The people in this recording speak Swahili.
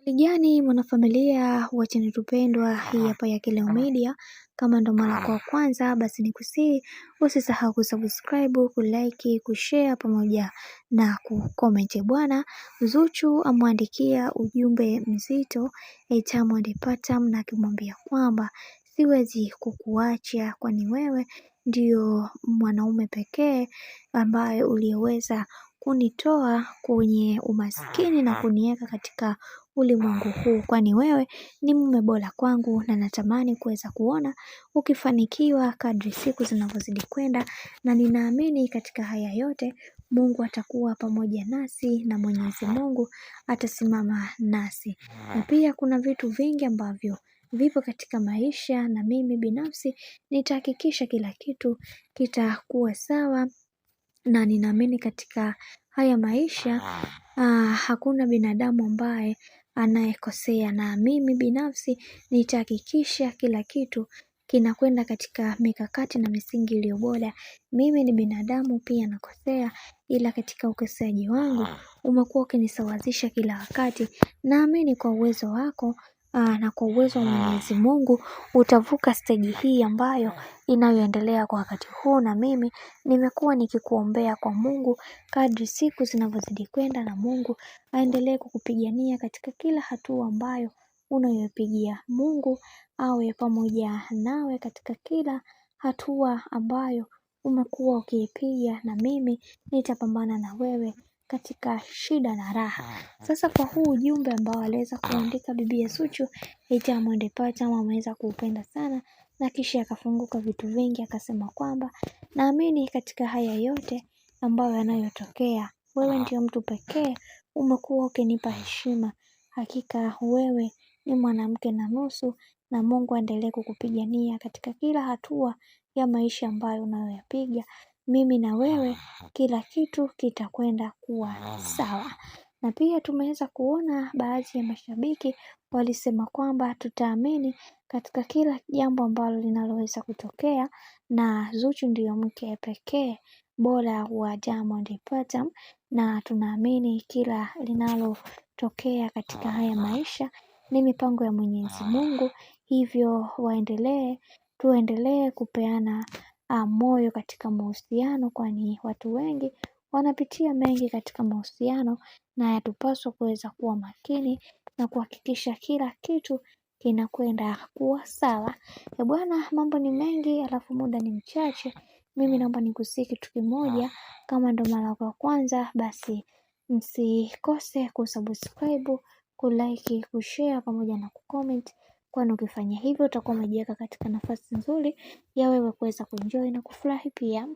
Hali mwanafamilia wa channel tupendwa hii hapa ya Kileo Media. Kama ndo mara kwa kwanza, basi nikusihi usisahau kusubscribe, kulike, kushare pamoja na kucomment. Bwana Zuchu amwandikia ujumbe mzito Diamond Platnumz na akimwambia kwamba siwezi kukuacha, kwani wewe ndio mwanaume pekee ambaye uliweza kunitoa kwenye umaskini na kuniweka katika ulimwengu huu, kwani wewe ni mume bora kwangu na natamani kuweza kuona ukifanikiwa kadri siku zinavyozidi kwenda, na ninaamini katika haya yote Mungu atakuwa pamoja nasi na Mwenyezi Mungu atasimama nasi. Na pia kuna vitu vingi ambavyo vipo katika maisha, na mimi binafsi nitahakikisha kila kitu kitakuwa sawa, na ninaamini katika haya maisha hakuna binadamu ambaye anayekosea, na mimi binafsi nitahakikisha kila kitu kinakwenda katika mikakati na misingi iliyo bora. Mimi ni binadamu pia nakosea, ila katika ukoseaji wangu umekuwa ukinisawazisha kila wakati. Naamini kwa uwezo wako na kwa uwezo wa Mwenyezi Mungu utavuka stage hii ambayo inayoendelea kwa wakati huu, na mimi nimekuwa nikikuombea kwa Mungu kadri siku zinavyozidi kwenda, na Mungu aendelee kukupigania katika kila hatua ambayo unayopigia. Mungu awe pamoja nawe katika kila hatua ambayo umekuwa ukiipiga, na mimi nitapambana na wewe katika shida na raha. Sasa kwa huu ujumbe ambao aliweza kuandika bibi Zuchu, Diamond Platnumz ameweza kuupenda sana, na kisha akafunguka vitu vingi akasema kwamba naamini katika haya yote ambayo yanayotokea, wewe ndio mtu pekee umekuwa ukinipa heshima. Hakika wewe ni mwanamke na nusu, na Mungu aendelee kukupigania katika kila hatua ya maisha ambayo unayoyapiga. Mimi na wewe kila kitu kitakwenda kuwa sawa. Na pia tumeweza kuona baadhi ya mashabiki walisema kwamba tutaamini katika kila jambo ambalo linaloweza kutokea, na Zuchu ndiyo mke pekee bora wa Diamond Platnumz, na tunaamini kila linalotokea katika haya maisha ni mipango ya Mwenyezi Mungu. Hivyo tuendelee kupeana moyo katika mahusiano, kwani watu wengi wanapitia mengi katika mahusiano, na yatupaswa kuweza kuwa makini na kuhakikisha kila kitu kinakwenda kuwa sawa. Bwana, mambo ni mengi alafu muda ni mchache. Mimi naomba nikusihi kitu kimoja, kama ndo mara kwa kwanza, basi msikose kusubscribe, kulike, kushare pamoja na kucomment, kwani ukifanya hivyo utakuwa umejiweka katika nafasi nzuri ya wewe kuweza kuenjoy na kufurahi pia.